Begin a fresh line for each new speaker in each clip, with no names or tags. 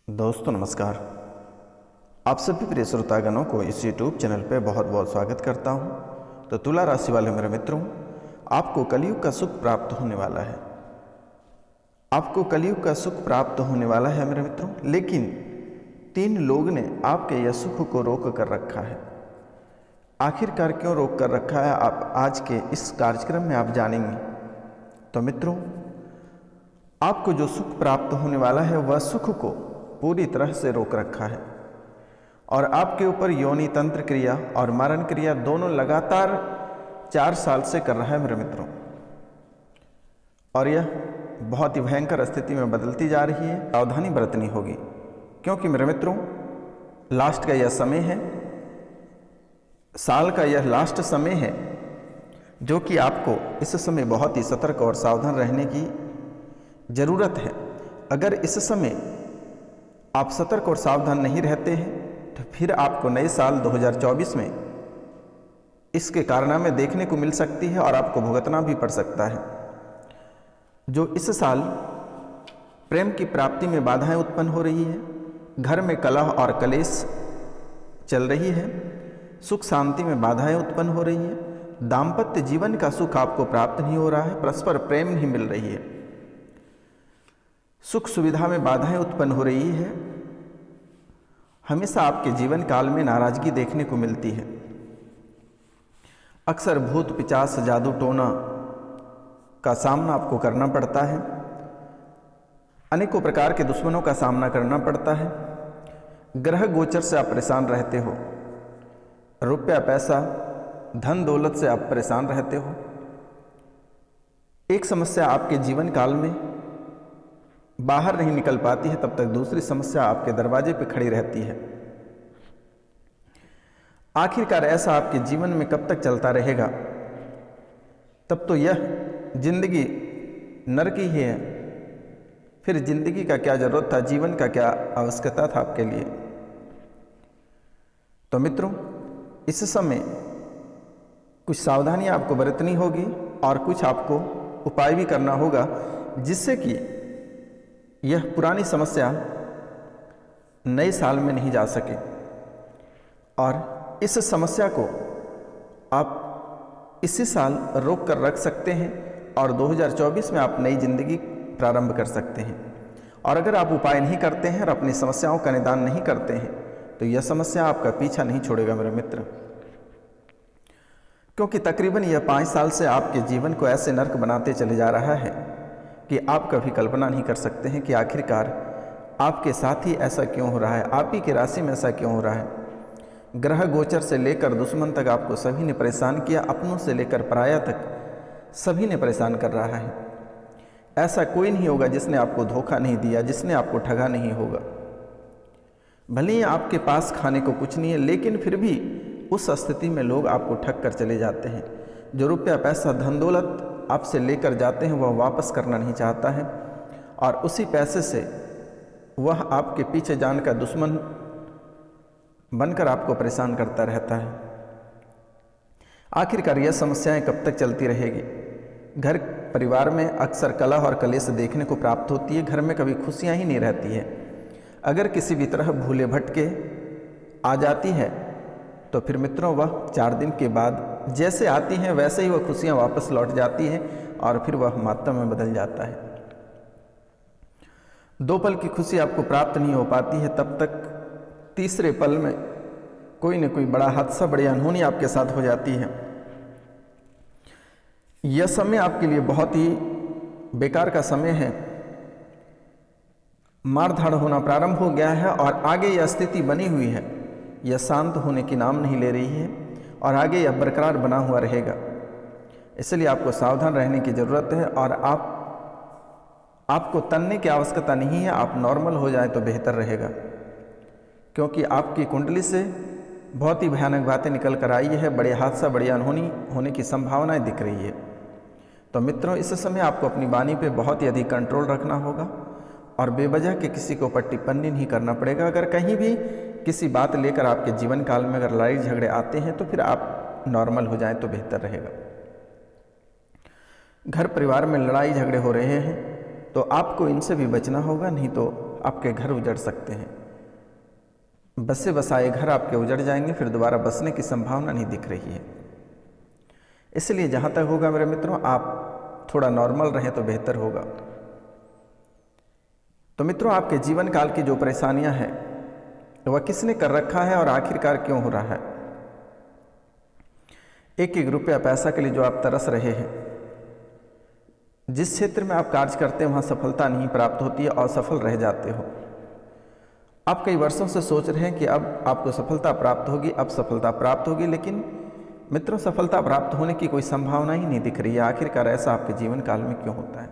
दोस्तों नमस्कार। आप सभी प्रिय श्रोतागणों को इस YouTube चैनल पे बहुत बहुत स्वागत करता हूँ। तो तुला राशि वाले मेरे मित्रों, आपको कलयुग का सुख प्राप्त होने वाला है। आपको कलयुग का सुख प्राप्त होने वाला है मेरे मित्रों, लेकिन 3 लोग ने आपके यह सुख को रोक कर रखा है। आखिरकार क्यों रोक कर रखा है, आप आज के इस कार्यक्रम में आप जानेंगे। तो मित्रों, आपको जो सुख प्राप्त होने वाला है वह सुख को पूरी तरह से रोक रखा है और आपके ऊपर योनि तंत्र क्रिया और मारण क्रिया दोनों लगातार 4 साल से कर रहा है मेरे मित्रों। और यह बहुत ही भयंकर स्थिति में बदलती जा रही है। सावधानी बरतनी होगी, क्योंकि मेरे मित्रों लास्ट का यह समय है, साल का यह लास्ट समय है, जो कि आपको इस समय बहुत ही सतर्क और सावधान रहने की ज़रूरत है। अगर इस समय आप सतर्क और सावधान नहीं रहते हैं तो फिर आपको नए साल 2024 में इसके कारनामे देखने को मिल सकती है और आपको भुगतना भी पड़ सकता है। जो इस साल प्रेम की प्राप्ति में बाधाएं उत्पन्न हो रही है, घर में कलह और कलेश चल रही है, सुख शांति में बाधाएं उत्पन्न हो रही है, दाम्पत्य जीवन का सुख आपको प्राप्त नहीं हो रहा है, परस्पर प्रेम नहीं मिल रही है, सुख सुविधा में बाधाएं उत्पन्न हो रही है, हमेशा आपके जीवन काल में नाराजगी देखने को मिलती है। अक्सर भूत पिचास जादू टोना का सामना आपको करना पड़ता है, अनेकों प्रकार के दुश्मनों का सामना करना पड़ता है, ग्रह गोचर से आप परेशान रहते हो, रुपया पैसा धन दौलत से आप परेशान रहते हो। एक समस्या आपके जीवन काल में बाहर नहीं निकल पाती है, तब तक दूसरी समस्या आपके दरवाजे पे खड़ी रहती है। आखिरकार ऐसा आपके जीवन में कब तक चलता रहेगा? तब तो यह जिंदगी नरक ही है। फिर जिंदगी का क्या जरूरत था, जीवन का क्या आवश्यकता था आपके लिए? तो मित्रों, इस समय कुछ सावधानी आपको बरतनी होगी और कुछ आपको उपाय भी करना होगा, जिससे कि यह पुरानी समस्या नए साल में नहीं जा सके और इस समस्या को आप इसी साल रोक कर रख सकते हैं और 2024 में आप नई जिंदगी प्रारंभ कर सकते हैं। और अगर आप उपाय नहीं करते हैं और अपनी समस्याओं का निदान नहीं करते हैं तो यह समस्या आपका पीछा नहीं छोड़ेगा मेरे मित्र, क्योंकि तकरीबन यह 5 साल से आपके जीवन को ऐसे नर्क बनाते चले जा रहा है कि आप कभी कल्पना नहीं कर सकते हैं कि आखिरकार आपके साथ ही ऐसा क्यों हो रहा है, आप ही की राशि में ऐसा क्यों हो रहा है। ग्रह गोचर से लेकर दुश्मन तक आपको सभी ने परेशान किया, अपनों से लेकर पराया तक सभी ने परेशान कर रहा है। ऐसा कोई नहीं होगा जिसने आपको धोखा नहीं दिया, जिसने आपको ठगा नहीं होगा। भले ही आपके पास खाने को कुछ नहीं है, लेकिन फिर भी उस स्थिति में लोग आपको ठग कर चले जाते हैं। जो रुपया पैसा धन दौलत आपसे लेकर जाते हैं वह वापस करना नहीं चाहता है और उसी पैसे से वह आपके पीछे जान का दुश्मन बनकर आपको परेशान करता रहता है। आखिरकार यह समस्याएं कब तक चलती रहेगी? घर परिवार में अक्सर कलह और कलेश देखने को प्राप्त होती है, घर में कभी खुशियां ही नहीं रहती है। अगर किसी भी तरह भूले भटके आ जाती है तो फिर मित्रों वह 4 दिन के बाद जैसे आती हैं वैसे ही वह खुशियां वापस लौट जाती हैं और फिर वह मातम में बदल जाता है। 2 पल की खुशी आपको प्राप्त नहीं हो पाती है, तब तक तीसरे पल में कोई न कोई बड़ा हादसा, बड़ी अनहोनी आपके साथ हो जाती है। यह समय आपके लिए बहुत ही बेकार का समय है। मारधाड़ होना प्रारंभ हो गया है और आगे यह स्थिति बनी हुई है, यह शांत होने की नाम नहीं ले रही है और आगे यह बरकरार बना हुआ रहेगा। इसलिए आपको सावधान रहने की ज़रूरत है और आपको तनने की आवश्यकता नहीं है। आप नॉर्मल हो जाए तो बेहतर रहेगा, क्योंकि आपकी कुंडली से बहुत ही भयानक बातें निकल कर आई है। बड़े हादसा, बड़ी अनहोनी होने की संभावनाएं दिख रही है। तो मित्रों, इस समय आपको अपनी वाणी पे बहुत ही अधिक कंट्रोल रखना होगा और बेवजह के किसी के ऊपर टिप्पणी नहीं करना पड़ेगा। अगर कहीं भी किसी बात लेकर आपके जीवन काल में अगर लड़ाई झगड़े आते हैं तो फिर आप नॉर्मल हो जाएं तो बेहतर रहेगा। घर परिवार में लड़ाई झगड़े हो रहे हैं तो आपको इनसे भी बचना होगा, नहीं तो आपके घर उजड़ सकते हैं। बसे बसाए घर आपके उजड़ जाएंगे, फिर दोबारा बसने की संभावना नहीं दिख रही है। इसलिए जहाँ तक होगा मेरे मित्रों, आप थोड़ा नॉर्मल रहें तो बेहतर होगा। तो मित्रों, आपके जीवन काल की जो परेशानियां हैं वह किसने कर रखा है और आखिरकार क्यों हो रहा है। एक एक रुपया पैसा के लिए जो आप तरस रहे हैं, जिस क्षेत्र में आप कार्य करते हैं वहाँ सफलता नहीं प्राप्त होती है, असफल रह जाते हो। आप कई वर्षों से सोच रहे हैं कि अब आपको सफलता प्राप्त होगी, अब सफलता प्राप्त होगी, लेकिन मित्रों सफलता प्राप्त होने की कोई संभावना ही नहीं दिख रही है। आखिरकार ऐसा आपके जीवन काल में क्यों होता है?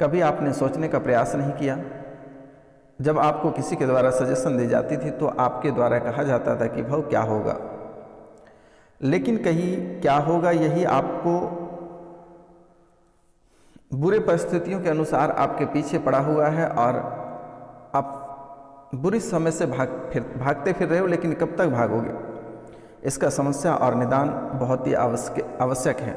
कभी आपने सोचने का प्रयास नहीं किया? जब आपको किसी के द्वारा सजेशन दी जाती थी तो आपके द्वारा कहा जाता था कि भाव क्या होगा, लेकिन कहीं क्या होगा यही आपको बुरे परिस्थितियों के अनुसार आपके पीछे पड़ा हुआ है और आप बुरी समय से भागते फिर रहे हो, लेकिन कब तक भागोगे? इसका समस्या और निदान बहुत ही आवश्यक है।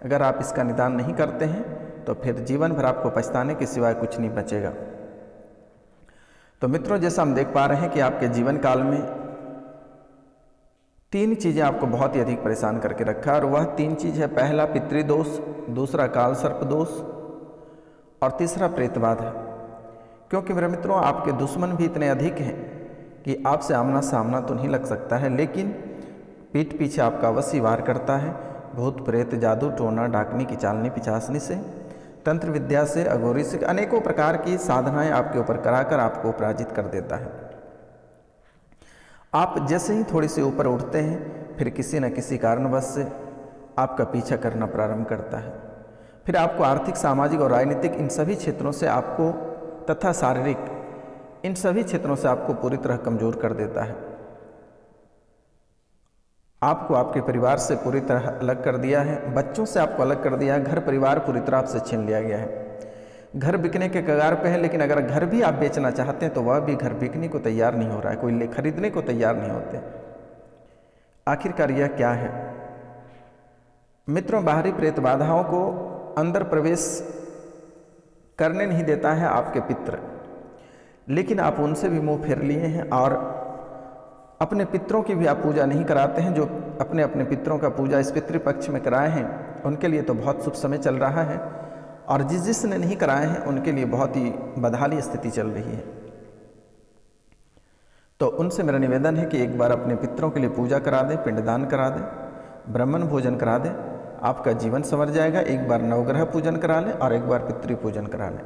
अगर आप इसका निदान नहीं करते हैं तो फिर जीवन भर आपको पछताने के सिवाय कुछ नहीं बचेगा। तो मित्रों, जैसा हम देख पा रहे हैं कि आपके जीवन काल में 3 चीज़ें आपको बहुत ही अधिक परेशान करके रखा है, और वह 3 चीज़ है। पहला पितृदोष, दूसरा काल सर्प दोष और तीसरा प्रेतवाद है। क्योंकि मेरे मित्रों, आपके दुश्मन भी इतने अधिक हैं कि आपसे आमना सामना तो नहीं लग सकता है, लेकिन पीठ पीछे आपका अवश्य वार करता है। भूत प्रेत, जादू टोना, डाकनी की चालनी पिचासनी से, तंत्र विद्या से, अघोरी से, अनेकों प्रकार की साधनाएं आपके ऊपर कराकर आपको पराजित कर देता है। आप जैसे ही थोड़ी सी ऊपर उठते हैं, फिर किसी न किसी कारणवश से आपका पीछा करना प्रारंभ करता है। फिर आपको आर्थिक, सामाजिक और राजनीतिक इन सभी क्षेत्रों से आपको तथा शारीरिक इन सभी क्षेत्रों से आपको पूरी तरह कमजोर कर देता है। आपको आपके परिवार से पूरी तरह अलग कर दिया है, बच्चों से आपको अलग कर दिया है, घर परिवार पूरी तरह आपसे छीन लिया गया है। घर बिकने के कगार पे है, लेकिन अगर घर भी आप बेचना चाहते हैं तो वह भी घर बिकने को तैयार नहीं हो रहा है, कोई खरीदने को तैयार नहीं होते। आखिरकार यह क्या है? मित्रों, बाहरी प्रेत बाधाओं को अंदर प्रवेश करने नहीं देता है आपके पितृ, लेकिन आप उनसे भी मुंह फेर लिए हैं और अपने पितरों की भी आप पूजा नहीं कराते हैं। जो अपने अपने पितरों का पूजा इस पितृपक्ष में कराए हैं उनके लिए तो बहुत शुभ समय चल रहा है, और जिसने नहीं कराए हैं उनके लिए बहुत ही बदहाली स्थिति चल रही है। तो उनसे मेरा निवेदन है कि एक बार अपने पितरों के लिए पूजा करा दें, पिंडदान करा दें, ब्राह्मण भोजन करा दें, आपका जीवन संवर जाएगा। एक बार नवग्रह पूजन करा लें और एक बार पितृ पूजन करा लें।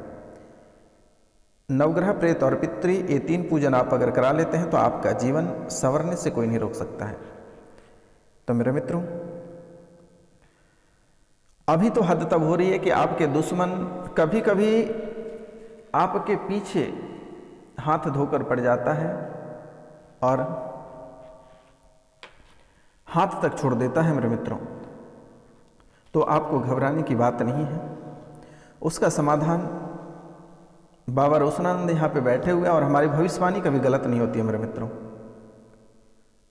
नवग्रह, प्रेत और पितृ, ये 3 पूजन आप अगर करा लेते हैं तो आपका जीवन संवरने से कोई नहीं रोक सकता है। तो मेरे मित्रों, अभी तो हद तब हो रही है कि आपके दुश्मन कभी कभी आपके पीछे हाथ धोकर पड़ जाता है और हाथ तक छोड़ देता है। मेरे मित्रों, तो आपको घबराने की बात नहीं है। उसका समाधान बाबा रोशनानंद यहाँ पे बैठे हुए हैं, और हमारी भविष्यवाणी कभी गलत नहीं होती है। मेरे मित्रों,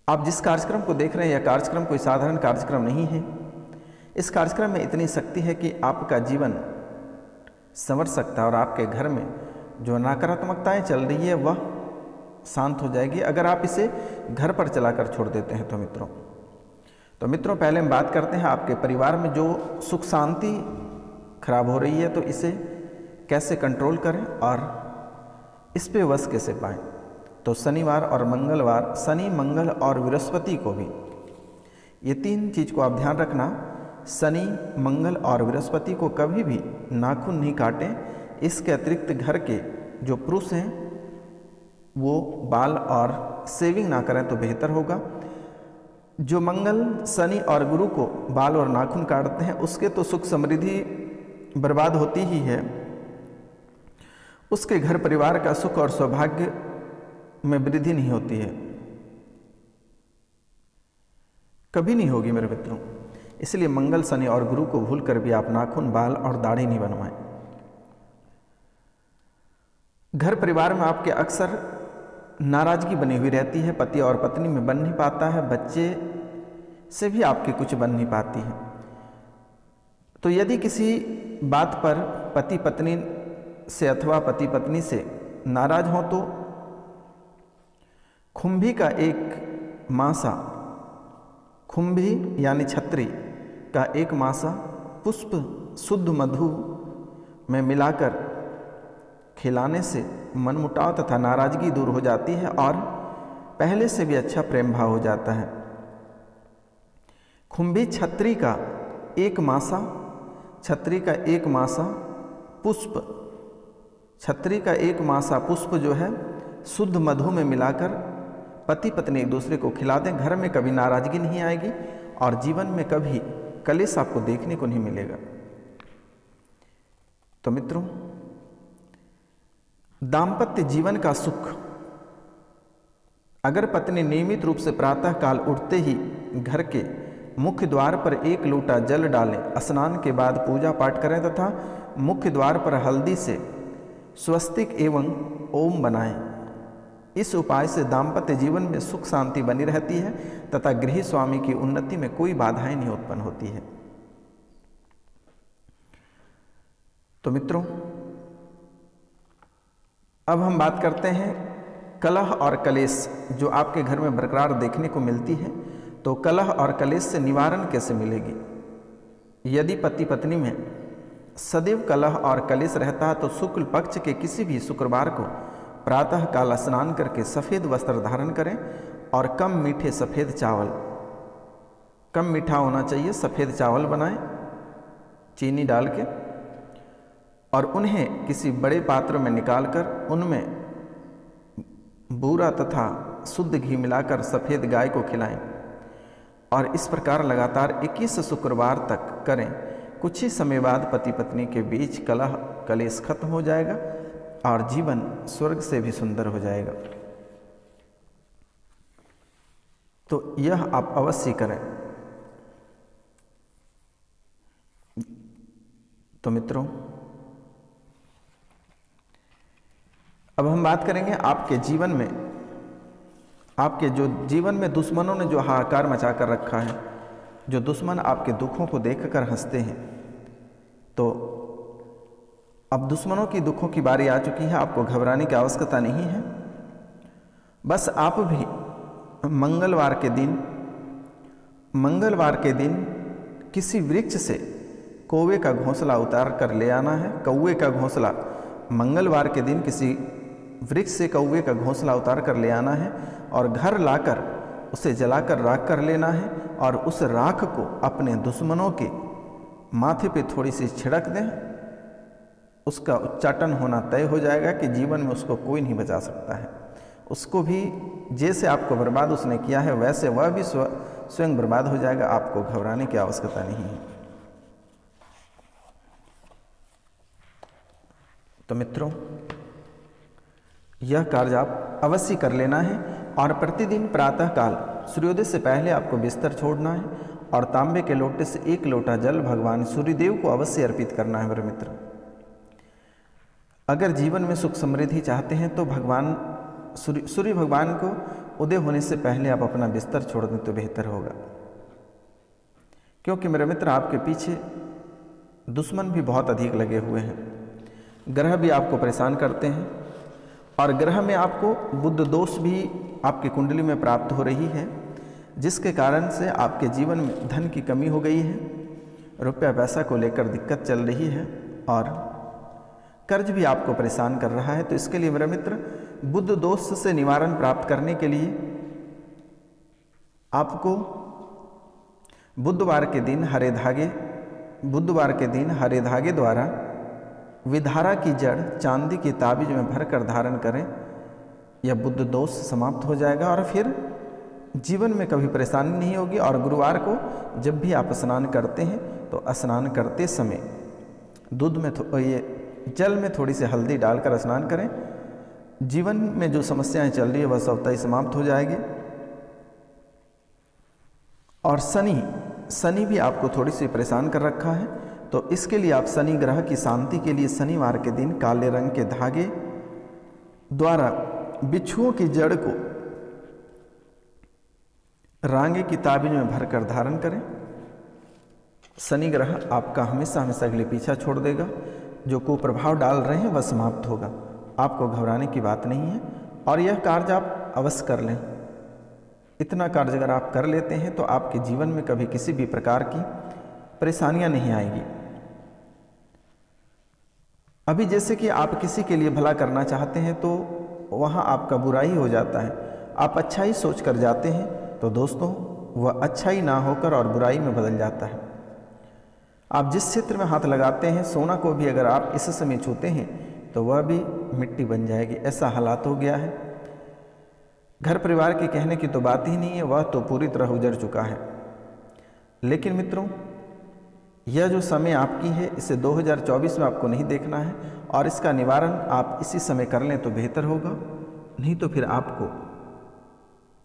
आप जिस कार्यक्रम को देख रहे हैं यह कार्यक्रम कोई साधारण कार्यक्रम नहीं है। इस कार्यक्रम में इतनी शक्ति है कि आपका जीवन संवर सकता है और आपके घर में जो नकारात्मकताएं चल रही है वह शांत हो जाएगी अगर आप इसे घर पर चलाकर छोड़ देते हैं। तो मित्रों, पहले हम बात करते हैं आपके परिवार में जो सुख शांति खराब हो रही है, तो इसे कैसे कंट्रोल करें और इस पे वश कैसे पाएं। तो शनिवार और मंगलवार, शनि, मंगल और बृहस्पति को भी, ये 3 चीज़ को आप ध्यान रखना। शनि, मंगल और बृहस्पति को कभी भी नाखून नहीं काटें। इसके अतिरिक्त घर के जो पुरुष हैं वो बाल और शेविंग ना करें तो बेहतर होगा। जो मंगल, शनि और गुरु को बाल और नाखून काटते हैं उसके तो सुख समृद्धि बर्बाद होती ही है, उसके घर परिवार का सुख और सौभाग्य में वृद्धि नहीं होती है, कभी नहीं होगी मेरे मित्रों। इसलिए मंगल, शनि और गुरु को भूलकर भी आप नाखून, बाल और दाढ़ी नहीं बनवाएं। घर परिवार में आपके अक्सर नाराजगी बनी हुई रहती है, पति और पत्नी में बन नहीं पाता है, बच्चे से भी आपकी कुछ बन नहीं पाती है। तो यदि किसी बात पर पति पत्नी से अथवा पति पत्नी से नाराज हो तो खुंभी का एक मासा, खुंभी यानी छत्री का एक मासा पुष्प शुद्ध मधु में मिलाकर खिलाने से मनमुटाव तथा नाराजगी दूर हो जाती है और पहले से भी अच्छा प्रेम भाव हो जाता है। खुंभी छत्री का एक मासा, छत्री का एक मासा पुष्प, छत्री का एक मासा पुष्प जो है शुद्ध मधु में मिलाकर पति पत्नी एक दूसरे को खिला दें, घर में कभी नाराजगी नहीं आएगी और जीवन में कभी कलेश आपको देखने को नहीं मिलेगा। तो मित्रों, दाम्पत्य जीवन का सुख, अगर पत्नी नियमित रूप से प्रातः काल उठते ही घर के मुख्य द्वार पर एक लोटा जल डालें, स्नान के बाद पूजा पाठ करें तथा मुख्य द्वार पर हल्दी से स्वस्तिक एवं ओम बनाएं। इस उपाय से दाम्पत्य जीवन में सुख शांति बनी रहती है तथा गृह स्वामी की उन्नति में कोई बाधाएं नहीं उत्पन्न होती है। तो मित्रों, अब हम बात करते हैं कलह और कलेश जो आपके घर में बरकरार देखने को मिलती है। तो कलह और कलेश से निवारण कैसे मिलेगी? यदि पति पत्नी में सदैव कलह और कलेश रहता है तो शुक्ल पक्ष के किसी भी शुक्रवार को प्रातः काल स्नान करके सफ़ेद वस्त्र धारण करें और कम मीठे सफ़ेद चावल, कम मीठा होना चाहिए, सफ़ेद चावल बनाएं चीनी डाल के और उन्हें किसी बड़े पात्र में निकालकर उनमें बूरा तथा शुद्ध घी मिलाकर सफ़ेद गाय को खिलाएं और इस प्रकार लगातार 21 शुक्रवार तक करें। कुछ ही समय बाद पति पत्नी के बीच कलह कलेश खत्म हो जाएगा और जीवन स्वर्ग से भी सुंदर हो जाएगा। तो यह आप अवश्य करें। तो मित्रों, अब हम बात करेंगे आपके जीवन में, आपके जो जीवन में दुश्मनों ने जो हाहाकार मचा कर रखा है, जो दुश्मन आपके दुखों को देखकर हंसते हैं, तो अब दुश्मनों की दुखों की बारी आ चुकी है। आपको घबराने की आवश्यकता नहीं है। बस आप भी मंगलवार के दिन किसी वृक्ष से कौवे का घोंसला उतार कर ले आना है। कौवे का घोंसला, मंगलवार के दिन किसी वृक्ष से कौवे का घोंसला उतार कर ले आना है और घर लाकर उसे जलाकर राख कर लेना है और उस राख को अपने दुश्मनों के माथे पे थोड़ी सी छिड़क दें। उसका उच्चाटन होना तय हो जाएगा कि जीवन में उसको कोई नहीं बचा सकता है। उसको भी जैसे आपको बर्बाद उसने किया है वैसे वह भी स्वयं बर्बाद हो जाएगा। आपको घबराने की आवश्यकता नहीं है। तो मित्रों, यह कार्य आप अवश्य कर लेना है और प्रतिदिन प्रातःकाल सूर्योदय से पहले आपको बिस्तर छोड़ना है और तांबे के लोटे से एक लोटा जल भगवान सूर्यदेव को अवश्य अर्पित करना है। मेरे मित्र, अगर जीवन में सुख समृद्धि चाहते हैं तो भगवान सूर्य भगवान को उदय होने से पहले आप अपना बिस्तर छोड़ दें तो बेहतर होगा, क्योंकि मेरे मित्र आपके पीछे दुश्मन भी बहुत अधिक लगे हुए हैं। ग्रह भी आपको परेशान करते हैं और ग्रह में आपको बुध दोष भी आपकी कुंडली में प्राप्त हो रही है, जिसके कारण से आपके जीवन में धन की कमी हो गई है, रुपया पैसा को लेकर दिक्कत चल रही है और कर्ज भी आपको परेशान कर रहा है। तो इसके लिए मेरे मित्र, बुध दोष से निवारण प्राप्त करने के लिए आपको बुधवार के दिन हरे धागे द्वारा विधारा की जड़ चांदी की ताबीज में भरकर धारण करें। यह बुध दोष समाप्त हो जाएगा और फिर जीवन में कभी परेशानी नहीं होगी। और गुरुवार को जब भी आप स्नान करते हैं तो स्नान करते समय दूध में जल में थोड़ी सी हल्दी डालकर स्नान करें। जीवन में जो समस्याएं चल रही है वह स्वतः ही समाप्त हो जाएगी। और शनि भी आपको थोड़ी सी परेशान कर रखा है, तो इसके लिए आप शनि ग्रह की शांति के लिए शनिवार के दिन काले रंग के धागे द्वारा बिच्छुओं की जड़ को रांगे की ताबीज में भरकर धारण करें। शनि ग्रह आपका हमेशा के लिए पीछा छोड़ देगा। जो कुप्रभाव डाल रहे हैं वह समाप्त होगा। आपको घबराने की बात नहीं है और यह कार्य आप अवश्य कर लें। इतना कार्य अगर आप कर लेते हैं तो आपके जीवन में कभी किसी भी प्रकार की परेशानियां नहीं आएंगी। अभी जैसे कि आप किसी के लिए भला करना चाहते हैं तो वहाँ आपका बुराई हो जाता है, आप अच्छाई सोच कर जाते हैं तो दोस्तों वह अच्छाई ना होकर और बुराई में बदल जाता है। आप जिस क्षेत्र में हाथ लगाते हैं, सोना को भी अगर आप इस समय छूते हैं तो वह भी मिट्टी बन जाएगी, ऐसा हालात हो गया है। घर परिवार के कहने की तो बात ही नहीं है, वह तो पूरी तरह उजड़ चुका है। लेकिन मित्रों, यह जो समय आपकी है इसे 2024 में आपको नहीं देखना है और इसका निवारण आप इसी समय कर लें तो बेहतर होगा, नहीं तो फिर आपको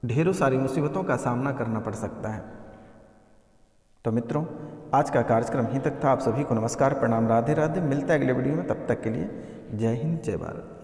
ढेरों सारी मुसीबतों का सामना करना पड़ सकता है। तो मित्रों, आज का कार्यक्रम यहीं तक था। आप सभी को नमस्कार, प्रणाम, राधे राधे। मिलता है अगले वीडियो में, तब तक के लिए जय हिंद, जय भारत।